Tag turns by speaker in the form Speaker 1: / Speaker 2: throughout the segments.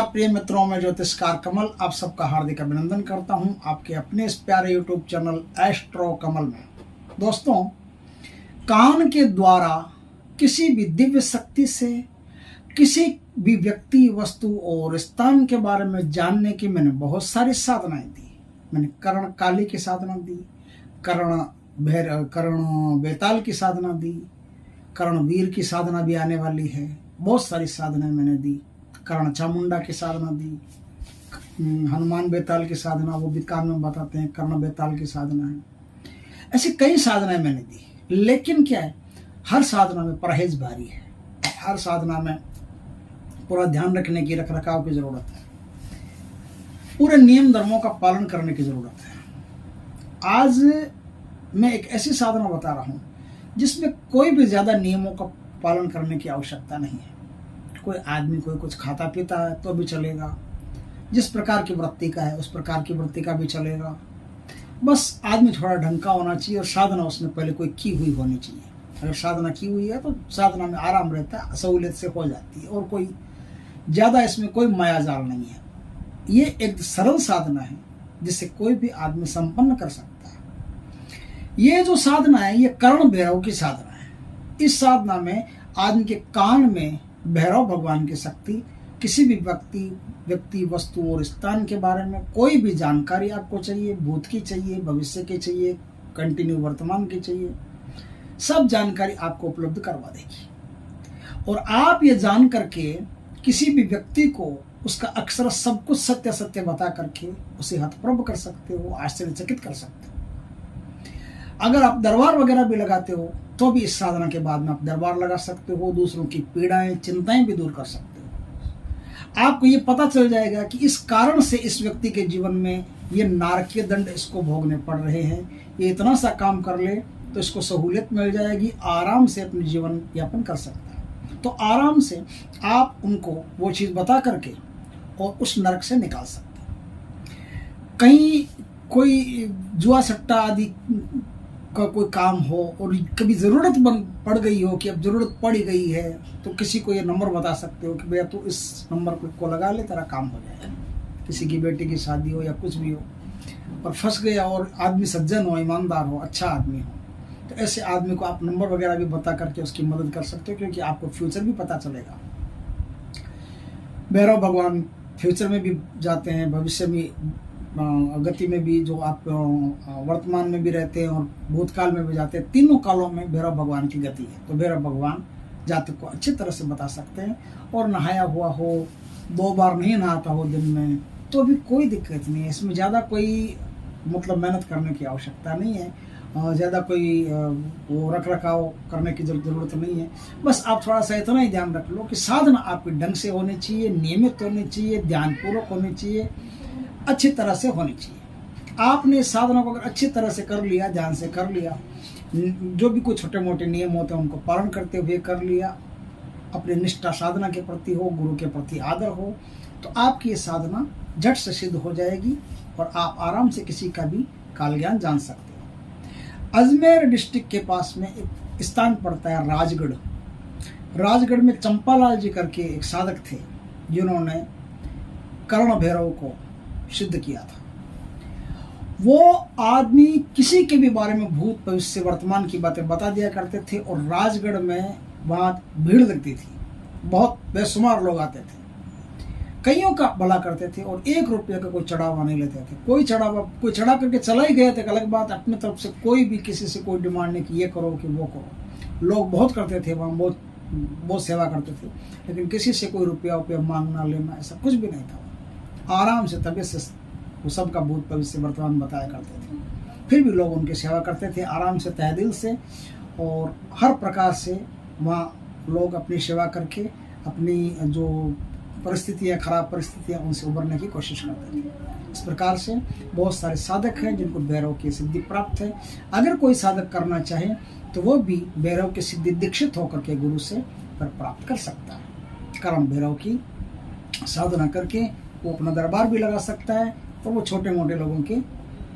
Speaker 1: नमस्कार प्रिय मित्रों, मैं ज्योतिषकार कमल आप सबका हार्दिक अभिनंदन करता हूं आपके अपने इस प्यारे यूट्यूब चैनल एस्ट्रो कमल में। दोस्तों, कान के द्वारा किसी भी दिव्य शक्ति से किसी भी व्यक्ति, वस्तु और स्थान के बारे में जानने की मैंने बहुत सारी साधनाएं दी। मैंने कर्ण काली की साधना दी, कर्ण बेताल की साधना दी, कर्ण वीर की साधना भी आने वाली है। बहुत सारी साधनाएं मैंने दी। कर्ण चामुंडा की साधना दी, हनुमान बेताल की साधना, वो भी कान में बताते हैं, कर्ण बेताल की साधना है। ऐसी कई साधनाएं मैंने दी, लेकिन क्या है, हर साधना में परहेज भारी है। हर साधना में पूरा ध्यान रखने की, रख रखाव की जरूरत है, पूरे नियम धर्मों का पालन करने की जरूरत है। आज मैं एक ऐसी साधना बता रहा हूं जिसमें कोई भी ज्यादा नियमों का पालन करने की आवश्यकता नहीं है। कोई आदमी कोई कुछ खाता पीता है तो भी चलेगा, जिस प्रकार की वृत्ति का है उस प्रकार की वृत्ति का भी चलेगा। बस आदमी थोड़ा ढंग का होना चाहिए और साधना उसने पहले कोई की हुई होनी चाहिए। अगर साधना की हुई है तो साधना में आराम रहता है, सहूलियत से हो जाती है और कोई ज़्यादा इसमें कोई मायाजाल नहीं है। ये एक सरल साधना है जिसे कोई भी आदमी संपन्न कर सकता है। ये जो साधना है ये कर्ण भैरव की साधना है। इस साधना में आदमी के कान में भैरव भगवान की शक्ति, किसी भी व्यक्ति, वस्तु और स्थान के बारे में कोई भी जानकारी आपको चाहिए, भूत की चाहिए, भविष्य की चाहिए, कंटिन्यू वर्तमान की चाहिए, सब जानकारी आपको उपलब्ध करवा देगी। और आप ये जान करके किसी भी व्यक्ति को उसका अक्सर सब कुछ सत्य सत्य बता करके उसे हतप्रभ कर सकते हो, आश्चर्यचकित कर सकते हो। अगर आप दरबार वगैरह भी लगाते हो तो भी इस साधना के बाद में आप दरबार लगा सकते हो, दूसरों की पीड़ाएं, चिंताएं भी दूर कर सकते हो। आपको ये पता चल जाएगा कि इस कारण से इस व्यक्ति के जीवन में ये नारकीय दंड इसको भोगने पड़ रहे हैं। ये इतना सा काम कर ले तो इसको सहूलियत मिल जाएगी, आराम से अपने जीवन यापन कर सकता है। तो आराम से आप उनको वो चीज़ बता करके और उस नरक से निकाल सकते हैं। कहीं कोई जुआ सट्टा आदि का कोई काम हो और कभी ज़रूरत पड़ गई हो कि अब ज़रूरत पड़ गई है, तो किसी को ये नंबर बता सकते हो कि भैया तू इस नंबर को लगा ले, तेरा काम हो जाएगा। किसी की बेटी की शादी हो या कुछ भी हो और फंस गया और आदमी सज्जन हो, ईमानदार हो, अच्छा आदमी हो, तो ऐसे आदमी को आप नंबर वगैरह भी बता करके उसकी मदद कर सकते हो, क्योंकि आपको फ्यूचर भी पता चलेगा। भैरव भगवान फ्यूचर में भी जाते हैं, भविष्य में गति में भी, जो आप वर्तमान में भी रहते हैं और भूतकाल में भी जाते हैं। तीनों कालों में भैरव भगवान की गति है। तो भैरव भगवान जातक को अच्छी तरह से बता सकते हैं। और नहाया हुआ हो, 2 बार नहीं नहाता हो दिन में, तो भी कोई दिक्कत नहीं है। इसमें ज़्यादा कोई मेहनत करने की आवश्यकता नहीं है, ज़्यादा कोई वो रख रखाव करने की ज़रूरत नहीं है। बस आप थोड़ा सा इतना ही ध्यान रख लो कि साधना आपकी ढंग से होनी चाहिए, नियमित होनी चाहिए, ध्यानपूर्वक होनी चाहिए, अच्छी तरह से होनी चाहिए। आपने इस साधना को अगर अच्छी तरह से कर लिया, ध्यान से कर लिया, जो भी कुछ छोटे मोटे नियम होते हैं उनको पालन करते हुए कर लिया, अपनी निष्ठा साधना के प्रति हो, गुरु के प्रति आदर हो, तो आपकी ये साधना झट से सिद्ध हो जाएगी और आप आराम से किसी का भी काल ज्ञान जान सकते हो। अजमेर डिस्ट्रिक्ट के पास में एक स्थान पड़ता है राजगढ़। राजगढ़ में चंपालाल जी करके एक साधक थे जिन्होंने कर्ण भैरव को सिद्ध किया था। वो आदमी किसी के भी बारे में भूत, भविष्य, वर्तमान की बातें बता दिया करते थे और राजगढ़ में वहाँ भीड़ लगती थी, बहुत बेशुमार लोग आते थे, कईयों का भला करते थे और 1 रुपये का कोई चढ़ावा नहीं लेते थे। कोई चढ़ा करके चला ही गया था, अलग बात। अपनी तरफ से कोई भी किसी से कोई डिमांड नहीं कि ये करो कि वो करो। लोग बहुत करते थे वहाँ, बहुत सेवा करते थे, लेकिन किसी से कोई रुपया मांगना लेना ऐसा कुछ भी नहीं था। आराम से तबीयत से वो सबका भूत, भविष्य, वर्तमान बताया करते थे। फिर भी लोग उनकी सेवा करते थे आराम से, तहे दिल से, और हर प्रकार से वहाँ लोग अपनी सेवा करके अपनी जो परिस्थितियाँ, खराब परिस्थितियाँ, उनसे उबरने की कोशिश करते थे। इस प्रकार से बहुत सारे साधक हैं जिनको भैरव की सिद्धि प्राप्त है। अगर कोई साधक करना चाहे तो वो भी भैरव की सिद्धि दीक्षित होकर के गुरु से प्राप्त कर सकता है। कर्ण भैरव की साधना करके वो अपना दरबार भी लगा सकता है और वो छोटे मोटे लोगों के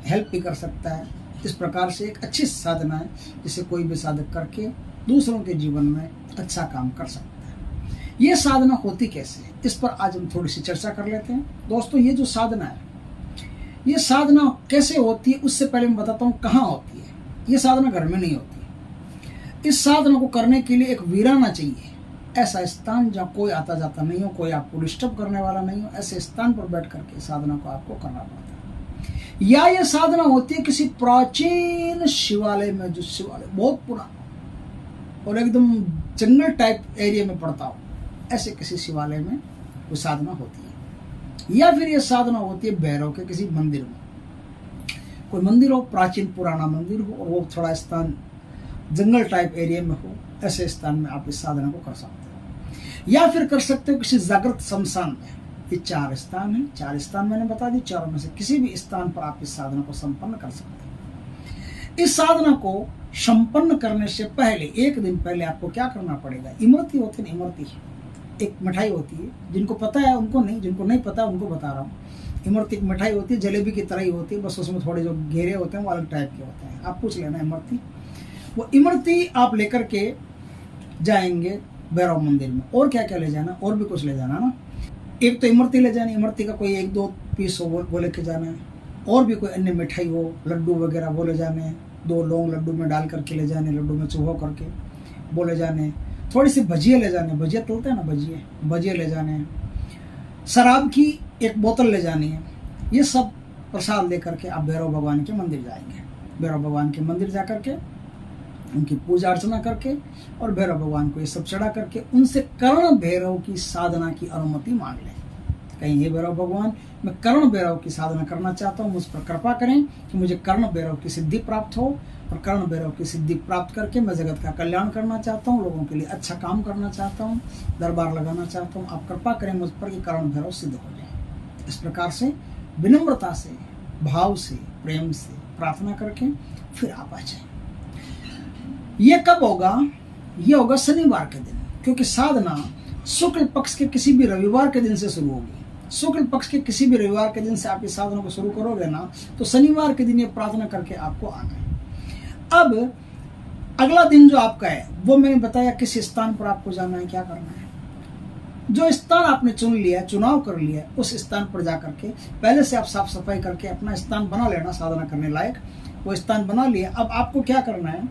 Speaker 1: हेल्प भी कर सकता है। इस प्रकार से एक अच्छी साधना है जिसे कोई भी साधक करके दूसरों के जीवन में अच्छा काम कर सकता है। ये साधना होती कैसे है, इस पर आज हम थोड़ी सी चर्चा कर लेते हैं। दोस्तों, ये जो साधना है, ये साधना कैसे होती है उससे पहले मैं बताता हूँ कहाँ होती है। ये साधना घर में नहीं होती। इस साधना को करने के लिए एक वीराना चाहिए, ऐसा स्थान जहाँ कोई आता जाता नहीं हो, कोई आपको डिस्टर्ब करने वाला नहीं हो, ऐसे स्थान पर बैठ करके साधना को आपको करना पड़ता है। या ये साधना होती है किसी प्राचीन शिवालय में, जो शिवालय बहुत पुराना और एकदम जंगल टाइप एरिया में पड़ता हो, ऐसे किसी शिवालय में वो साधना होती है। या फिर ये साधना होती है भैरव के किसी मंदिर में, कोई मंदिर हो, प्राचीन पुराना मंदिर हो, और वो थोड़ा स्थान जंगल टाइप एरिया में हो, ऐसे स्थान में आप इस साधना को कर सकते हो। या फिर कर सकते हो किसी जागृत शमशान में। ये 4 स्थान है, 4 स्थान मैंने बता दी, चारों में से किसी भी स्थान पर आप इस साधना को संपन्न कर सकते हो। इस साधना को संपन्न करने से पहले, एक दिन पहले आपको क्या करना पड़ेगा, इमरती होती है, इमरती एक मिठाई होती है, जिनको पता है उनको नहीं, जिनको नहीं पता उनको बता रहा हूँ। इमरती एक मिठाई होती है, जलेबी की तरह ही होती है, बस उसमें थोड़े जो घेरे होते हैं वो अलग टाइप के होते हैं। आप पूछ लेना इमरती। वो इमरती आप लेकर के जाएंगे भैरव मंदिर में। और क्या क्या ले जाना, और भी कुछ ले जाना ना। एक तो इमरती ले जानी, इमरती का कोई 1-2 पीस हो वो लेके जाना है। और भी कोई अन्य मिठाई हो, लड्डू वगैरह वो ले जाने, 2 लौंग लड्डू में डाल करके ले जाने, लड्डू में चूहो करके वो ले जाने। थोड़ी सी भजिए ले जाने, भजिया तलते हैं ना, भजिए ले जाने। शराब की 1 बोतल ले जानी है। ये सब प्रसाद लेकर के आप भैरव भगवान के मंदिर जाएंगे। भैरव भगवान के मंदिर जा करके उनकी पूजा अर्चना करके और भैरव भगवान को ये सब चढ़ा करके उनसे कर्ण भैरव की साधना की अनुमति मांग लें। कहीं हे भैरव भगवान, मैं कर्ण भैरव की साधना करना चाहता हूँ, मुझ पर कृपा करें कि मुझे कर्ण भैरव की सिद्धि प्राप्त हो, और कर्ण भैरव की सिद्धि प्राप्त करके मैं जगत का कल्याण करना चाहता हूँ, लोगों के लिए अच्छा काम करना चाहता हूँ, दरबार लगाना चाहता हूँ। आप कृपा करें मुझ पर कि कर्ण भैरव सिद्ध हो जाए। इस प्रकार से विनम्रता से, भाव से, प्रेम से प्रार्थना करके फिर आप आ जाए। ये कब होगा? ये होगा शनिवार के दिन, क्योंकि साधना शुक्ल पक्ष के किसी भी रविवार के दिन से शुरू होगी। शुक्ल पक्ष के किसी भी रविवार के दिन से आप इस साधना को शुरू करोगे ना, तो शनिवार के दिन ये प्रार्थना करके आपको आना है। अब अगला दिन जो आपका है वो मैंने बताया किस स्थान पर आपको जाना है, क्या करना है। जो स्थान आपने चुन लिया, चुनाव कर लिया, उस स्थान पर जाकर के पहले से आप साफ सफाई करके अपना स्थान बना लेना, साधना करने लायक वो स्थान बना लिया। अब आपको क्या करना है,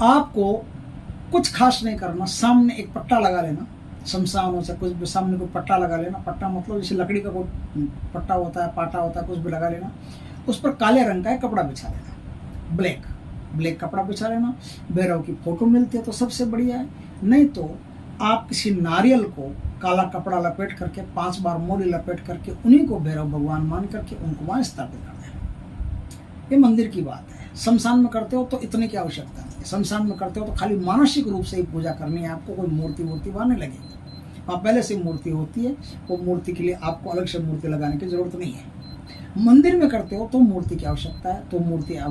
Speaker 1: आपको कुछ खास नहीं करना। सामने एक पट्टा लगा लेना, शमशान हो चाहे कुछ भी, सामने को पट्टा लगा लेना। पट्टा मतलब जैसे लकड़ी का कोई पट्टा होता है, पाटा होता है, कुछ भी लगा लेना। उस पर काले रंग का एक कपड़ा बिछा लेना, ब्लैक कपड़ा बिछा लेना। भैरव की फोटो मिलती है तो सबसे बढ़िया है, नहीं तो आप किसी नारियल को काला कपड़ा लपेट करके 5 बार मोड़ी लपेट करके उन्हीं को भैरव भगवान मान करके उनको वहां स्थापित कर दें। ये मंदिर की बात है। शमशान में करते हो तो इतने की आवश्यकता नहीं है। शमशान में करते हो तो खाली मानसिक रूप से ही पूजा करनी है, आपको कोई मूर्ति वहाँ नहीं लगेगी। वहाँ पहले से मूर्ति होती है, वो मूर्ति के लिए आपको अलग से मूर्ति लगाने की जरूरत नहीं है। मंदिर में करते हो तो मूर्ति की आवश्यकता है, तो मूर्ति आप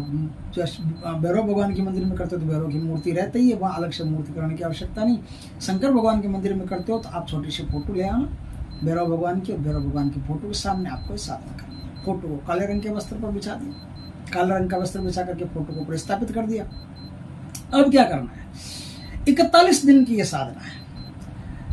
Speaker 1: भैरव भगवान के मंदिर में करते हो तो भैरव की मूर्ति रहती ही है, वहाँ अलग से मूर्ति करने की आवश्यकता नहीं। शंकर भगवान के मंदिर में करते हो तो आप छोटी सी फोटो ले आना भैरव भगवान की, और भैरव भगवान की फोटो के सामने आपको साधना करनी है। फोटो को काले रंग के वस्त्र पर बिछा दिया, काला रंग का वस्त्र बिछा करके फोटो को प्रस्थापित कर दिया। अब क्या करना है, 41 दिन की यह साधना है।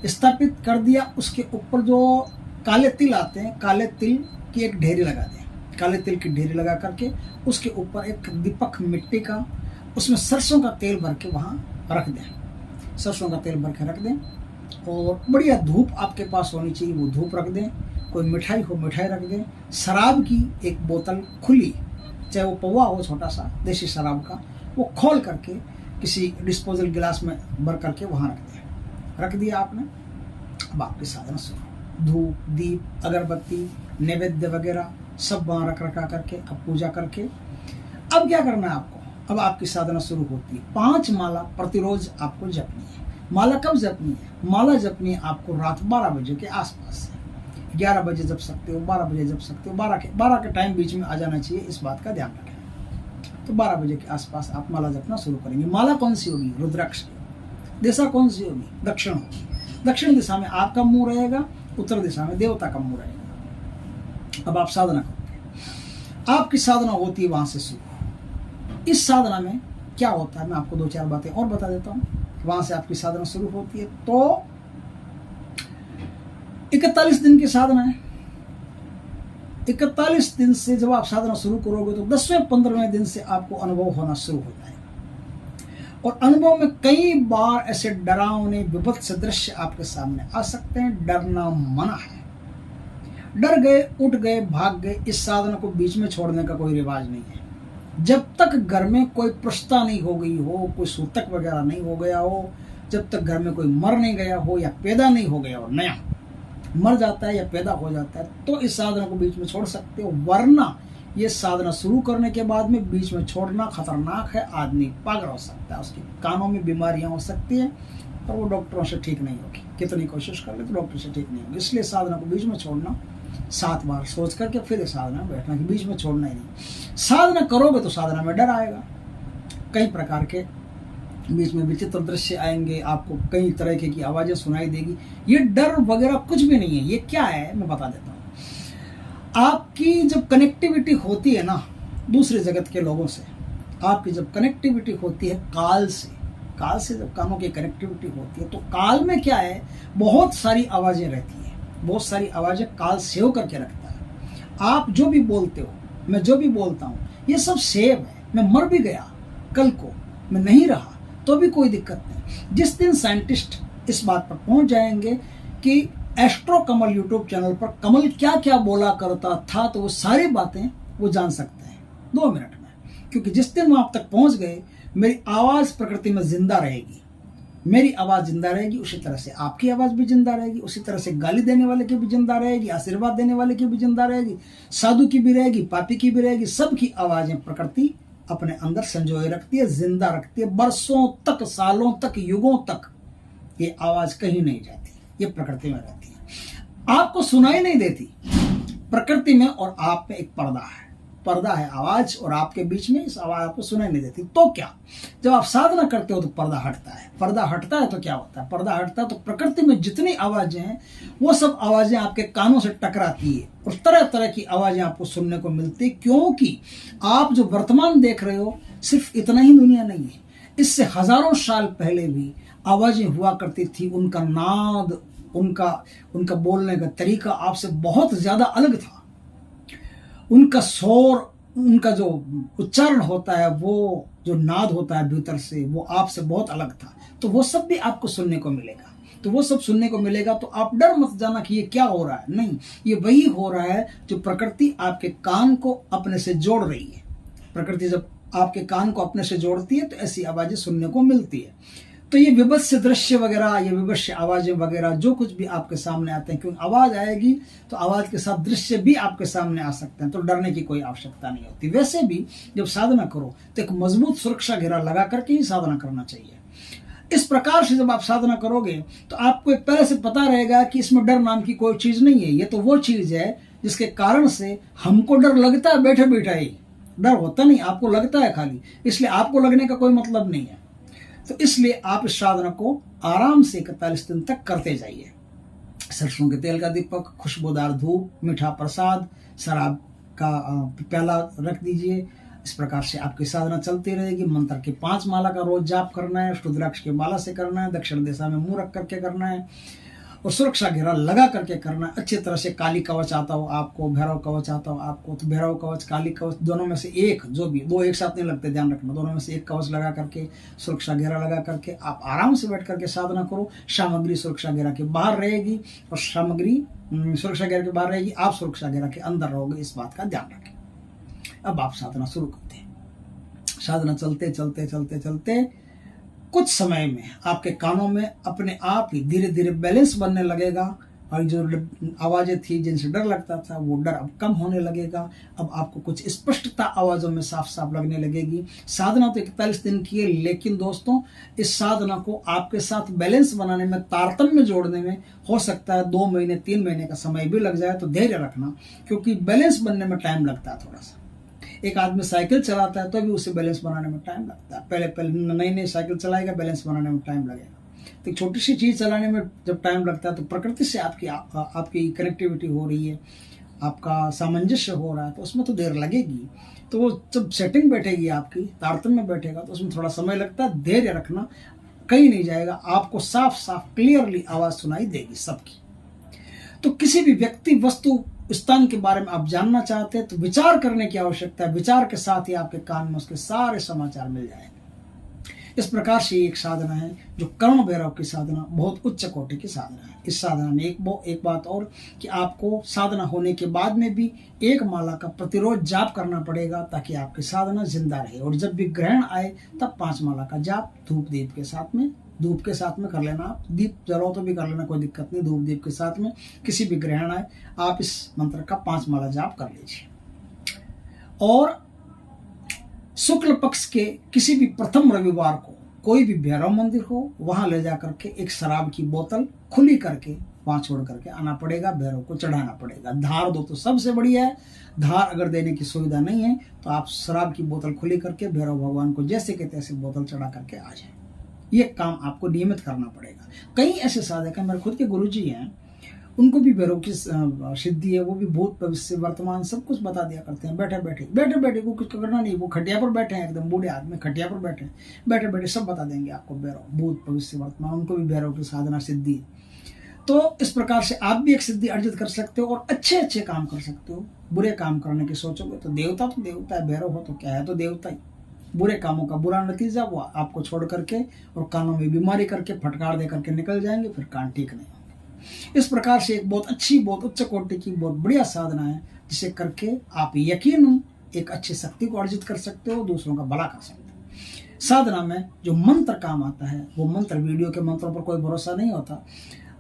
Speaker 1: स्थापित कर दिया, उसके ऊपर जो काले तिल आते हैं, काले तिल की एक ढेरी लगा दें। काले तिल की ढेरी लगा करके उसके ऊपर एक दीपक मिट्टी का, उसमें सरसों का तेल भर के वहाँ रख दें। सरसों का तेल भर के रख दें, और बढ़िया धूप आपके पास होनी चाहिए, वो धूप रख दें। कोई मिठाई हो, मिठाई रख दें। शराब की एक बोतल खुली, चाहे वो पौवा हो छोटा सा देसी शराब का, वो खोल करके किसी डिस्पोजल गिलास में भर करके वहाँ रख दें। रख दिया आपने, अब आपकी साधना शुरू। धूप, दीप, अगरबत्ती, नैवेद्य वगैरह सब वहाँ रखा करके अब पूजा करके अब क्या करना है आपको, अब आपकी साधना शुरू होती है। 5 माला प्रतिरोज आपको जपनी है। माला कब जपनी है? माला जपनी है आपको रात 12 बजे के आसपास से। 11 बजे जप सकते हो, 12 बजे जप सकते हो, 12 के टाइम बीच में आ जाना चाहिए, इस बात का ध्यान रखें। तो 12 बजे के आसपास आप माला जपना शुरू करेंगे। माला कौन सी होगी? रुद्राक्ष की। दिशा कौन सी होगी? दक्षिण होगी। दक्षिण दिशा में आपका मुंह रहेगा, उत्तर दिशा में देवता का मुंह रहेगा। अब आप साधना करोगे, आपकी साधना होती है वहां से शुरू। इस साधना में क्या होता है मैं आपको 2-4 बातें और बता देता हूँ। वहां से आपकी साधना शुरू होती है, तो 41 दिन की साधना है। 41 दिन से जब आप साधना शुरू करोगे तो 10वें 15वें दिन से आपको अनुभव होना शुरू हो जाएगा, और अनुभव में कई बार ऐसे डरावने विभत्स दृश्य आपके सामने आ सकते हैं। डरना मना है। डर गए, उठ गए, भाग गए, इस साधना को बीच में छोड़ने का कोई रिवाज नहीं है। जब तक घर में कोई प्रस्ता नहीं हो गई हो, कोई सूतक वगैरह नहीं हो गया हो, जब तक घर में कोई मर नहीं गया हो या पैदा नहीं हो गया हो, नया मर जाता है या पैदा हो जाता है, तो इस साधना को बीच में छोड़ सकते हो। वरना ये साधना शुरू करने के बाद में बीच में छोड़ना खतरनाक है। आदमी पागल हो सकता है, उसके कानों में बीमारियां हो सकती हैं, और वो डॉक्टरों से ठीक नहीं होगी। कितनी कोशिश कर ले तो डॉक्टर से ठीक नहीं होगी। इसलिए साधना को बीच में छोड़ना 7 बार सोच करके फिर साधना में बैठना, कि बीच में छोड़ना ही नहीं। साधना करोगे तो साधना में डर आएगा, कई प्रकार के बीच में विचित्र दृश्य आएंगे, आपको कई तरह की आवाजें सुनाई देगी। ये डर वगैरह कुछ भी नहीं है। ये क्या है मैं बता देता हूँ। आपकी जब कनेक्टिविटी होती है ना दूसरे जगत के लोगों से, आपकी जब कनेक्टिविटी होती है काल से जब कानों की कनेक्टिविटी होती है, तो काल में क्या है, बहुत सारी आवाजें रहती हैं, बहुत सारी आवाजें काल सेव करके रखता है। आप जो भी बोलते हो, मैं जो भी बोलता हूँ, ये सब सेव है। मैं मर भी गया कल को, मैं नहीं रहा तो भी कोई दिक्कत नहीं। जिस दिन साइंटिस्ट इस बात पर पहुंच जाएंगे कि एस्ट्रो कमल यूट्यूब चैनल पर कमल क्या क्या बोला करता था, तो वो सारी बातें वो जान सकते हैं 2 मिनट में। क्योंकि जिस दिन वहां तक पहुंच गए, मेरी आवाज प्रकृति में जिंदा रहेगी, मेरी आवाज जिंदा रहेगी, उसी तरह से आपकी आवाज भी जिंदा रहेगी, उसी तरह से गाली देने वाले की भी जिंदा रहेगी, आशीर्वाद देने वाले की भी जिंदा रहेगी, साधु की भी रहेगी, पापी की भी रहेगी। सबकी आवाजें प्रकृति अपने अंदर संजोए रखती है, जिंदा रखती है। बरसों तक, सालों तक, युगों तक ये आवाज कहीं नहीं जाती, ये प्रकृति में रहती है। आपको सुनाई नहीं देती। प्रकृति में और आप में एक पर्दा है आवाज, और आपके बीच में इस आवाज आपको सुनाई नहीं देती। तो क्या, जब आप साधना करते हो तो पर्दा हटता है। पर्दा हटता है तो क्या होता है, पर्दा हटता है तो प्रकृति में जितनी आवाजें हैं वो सब आवाजें आपके कानों से टकराती है, और तरह तरह की आवाजें आपको सुनने को मिलती। क्योंकि आप जो वर्तमान देख रहे हो, सिर्फ इतना ही दुनिया नहीं है, इससे हजारों साल पहले भी आवाजें हुआ करती थी। उनका नाद, उनका बोलने का तरीका आपसे बहुत ज्यादा अलग था। उनका शोर, उनका जो उच्चारण होता है, वो जो नाद होता है भीतर से, वो आपसे बहुत अलग था। तो वो सब भी आपको सुनने को मिलेगा। तो वो सब सुनने को मिलेगा, तो आप डर मत जाना कि ये क्या हो रहा है। नहीं, ये वही हो रहा है जो प्रकृति आपके कान को अपने से जोड़ रही है। प्रकृति जब आपके कान को अपने से जोड़ती है तो ऐसी आवाजें सुनने को मिलती है। तो ये विभत्स दृश्य वगैरह, ये विभत्स आवाजें वगैरह जो कुछ भी आपके सामने आते हैं, क्योंकि आवाज आएगी तो आवाज के साथ दृश्य भी आपके सामने आ सकते हैं, तो डरने की कोई आवश्यकता नहीं होती। वैसे भी जब साधना करो तो एक मजबूत सुरक्षा घेरा लगा करके ही साधना करना चाहिए। इस प्रकार से जब आप साधना करोगे तो आपको एक पहले से पता रहेगा कि इसमें डर नाम की कोई चीज नहीं है। ये तो वो चीज है जिसके कारण से हमको डर लगता है, बैठे बैठा ही डर होता नहीं, आपको लगता है खाली, इसलिए आपको लगने का कोई मतलब नहीं है। तो इसलिए आप इस साधना को आराम से 41 दिन तक करते जाइए। सरसों के तेल का दीपक, खुशबूदार धूप, मीठा प्रसाद, शराब का प्याला रख दीजिए। इस प्रकार से आपकी साधना चलती रहेगी। मंत्र के 5 माला का रोज जाप करना है, रुद्राक्ष की माला से करना है, दक्षिण दिशा में मुंह रख करके करना है, और सुरक्षा घेरा लगा करके करना है। अच्छी तरह से काली कवच आता हो आपको, भैरव कवच आता हो आपको, तो भैरव कवच, काली कवच, दोनों में से एक, जो भी, 2 एक साथ नहीं लगते, ध्यान रखना, दोनों में से एक कवच लगा करके, सुरक्षा घेरा लगा करके आप आराम से बैठ करके साधना करो। सामग्री सुरक्षा घेरा के बाहर रहेगी, और सामग्री सुरक्षा घेरा के बाहर रहेगी, आप सुरक्षा घेरा के अंदर रहोगे, इस बात का ध्यान रखें। अब आप साधना शुरू करते हैं। साधना चलते चलते चलते चलते कुछ समय में आपके कानों में अपने आप ही धीरे धीरे बैलेंस बनने लगेगा, और जो आवाजें थी जिनसे डर लगता था वो डर अब कम होने लगेगा। अब आपको कुछ स्पष्टता आवाजों में साफ साफ लगने लगेगी। साधना तो 41 दिन की है, लेकिन दोस्तों इस साधना को आपके साथ बैलेंस बनाने में, तारतम्य जोड़ने में हो सकता है 2 महीने 3 महीने का समय भी लग जाए। तो धैर्य रखना, क्योंकि बैलेंस बनने में टाइम लगता है थोड़ा सा। एक आदमी साइकिल चलाता है तो भी उसे बैलेंस बनाने में टाइम लगता है। पहले नई नई साइकिल चलाएगा, बैलेंस बनाने में टाइम लगेगा। तो एक छोटी सी चीज चलाने में जब टाइम लगता है, तो प्रकृति से आपकी कनेक्टिविटी हो रही है, आपका सामंजस्य हो रहा है, तो उसमें तो देर लगेगी। तो वो जब सेटिंग बैठेगी आपकी, तारतम्य में बैठेगा, तो उसमें थोड़ा समय लगता है। धैर्य रखना, कहीं नहीं जाएगा, आपको साफ साफ क्लियरली आवाज सुनाई देगी सबकी। तो किसी भी व्यक्ति, वस्तु, स्थान के बारे में आप जानना चाहते हैं तो विचार करने की आवश्यकता है। विचार के साथ ही आपके कान में उसके सारे समाचार मिल जाएंगे। इस प्रकार से एक साधना है जो कर्ण भैरव की साधना बहुत उच्च कोटि की साधना है। इस साधना में एक बात और कि आपको साधना होने के बाद में भी एक माला का प्रतिरोध जाप करना पड़ेगा ताकि आपकी साधना जिंदा रहे। और जब भी ग्रहण आए तब 5 माला का जाप धूप के साथ में कर लेना। आप दीप जलाओ तो भी कर लेना, कोई दिक्कत नहीं। धूप दीप के साथ में किसी भी ग्रहण आए आप इस मंत्र का 5 माला जाप कर लीजिए। और शुक्ल पक्ष के किसी भी प्रथम रविवार को कोई भी भैरव मंदिर हो वहां ले जा करके एक शराब की बोतल खुली करके वहां छोड़ करके आना पड़ेगा, भैरव को चढ़ाना पड़ेगा। धार दो तो सबसे बढ़िया है। धार अगर देने की सुविधा नहीं है तो आप शराब की बोतल खुली करके भैरव भगवान को जैसे के तैसे बोतल चढ़ा करके आ जाए। ये काम आपको नियमित करना पड़ेगा। कई ऐसे साधक हैं, मेरे खुद के गुरुजी हैं, उनको भी भैरव की सिद्धि है। वो भी भूत भविष्य वर्तमान सब कुछ बता दिया करते हैं। बैठे बैठे को कुछ करना नहीं, वो खटिया पर बैठे हैं, एकदम बूढ़े आदमी खटिया पर बैठे बैठे सब बता देंगे आपको भैरव, भूत भविष्य वर्तमान। उनको भी भैरव की साधना सिद्धि है। तो इस प्रकार से आप भी एक सिद्धि अर्जित कर सकते हो और अच्छे अच्छे काम कर सकते हो। बुरे काम करने की सोचोगे तो देवता है, भैरव हो तो क्या है, तो देवता ही। बुरे कामों का बुरा नतीजा वो आपको छोड़ करके और कानों में बीमारी करके फटकार दे करके निकल जाएंगे, फिर कान ठीक नहीं होंगे। इस प्रकार से एक बहुत अच्छी, बहुत उच्च कोटि की, बहुत बढ़िया साधना है जिसे करके आप यकीनन एक अच्छी शक्ति को अर्जित कर सकते हो, दूसरों का भला कर सकते हो। साधना में जो मंत्र काम आता है वो मंत्र, वीडियो के मंत्रों पर कोई भरोसा नहीं होता।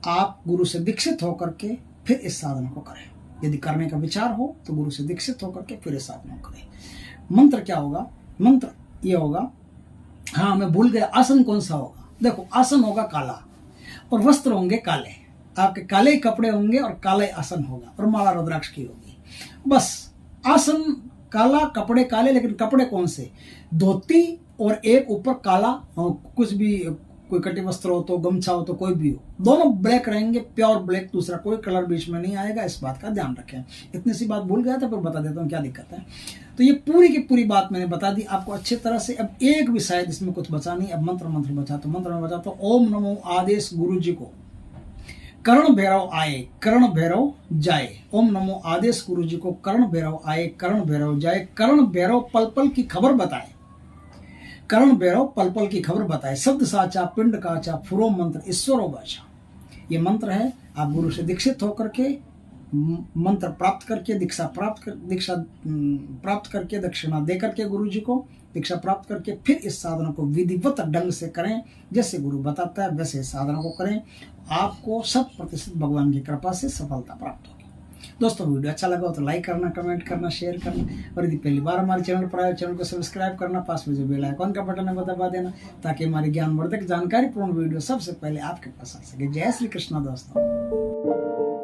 Speaker 1: आप गुरु से दीक्षित होकर के फिर इस साधना को करें। यदि करने का विचार हो तो गुरु से दीक्षित होकर के फिर इस साधना को करें। मंत्र क्या होगा? मंत्र ये होगा, हाँ मैं भूल गया, आसन कौन सा होगा? देखो, आसन होगा काला और वस्त्र होंगे काले। आपके काले ही कपड़े होंगे और काला ही आसन होगा और माला रुद्राक्ष की होगी। बस आसन काला, कपड़े काले, लेकिन कपड़े कौन से? धोती और एक ऊपर काला, कुछ भी, कोई कटी वस्त्र हो तो, गमछा हो तो, कोई भी हो, दोनों ब्लैक रहेंगे, प्योर ब्लैक, दूसरा कोई कलर बीच में नहीं आएगा। इस बात का ध्यान रखें। इतनी सी बात भूल गया था, पर बता देता हूँ क्या दिक्कत है। तो ये पूरी की पूरी बात मैंने बता दी आपको अच्छी तरह से। अब एक भी शायद इसमें कुछ बचा नहीं। अब मंत्र बचा तो मंत्र में बचा तो ओम नमो आदेश गुरु जी को, कर्ण भैरव आए कर्ण भैरव जाए। ओम नमो आदेश गुरु जी को, कर्ण भैरव आए कर्ण भैरव जाए। कर्ण भैरव पल पल की खबर बताए, कर्ण भैरव पल पल की खबर बताए। शब्द साचा पिंड काचा फुरो मंत्र ईश्वरो बाचा। ये मंत्र है। आप गुरु से दीक्षित होकर के मंत्र प्राप्त करके, दीक्षा प्राप्त करके, दक्षिणा दे करके गुरु जी को दीक्षा प्राप्त करके फिर इस साधना को विधिवत ढंग से करें। जैसे गुरु बताता है वैसे साधना को करें। आपको 100% भगवान की कृपा से सफलता प्राप्त होगी। दोस्तों, वीडियो अच्छा लगा हो तो लाइक करना, कमेंट करना, शेयर करना, और यदि पहली बार हमारे चैनल पर आए, चैनल को सब्सक्राइब करना, पास में जो बेल आइकॉन का बटन है वो दबा देना, ताकि हमारी ज्ञानवर्धक जानकारी पूर्ण वीडियो सबसे पहले आपके पास आ सके। जय श्री कृष्णा दोस्तों।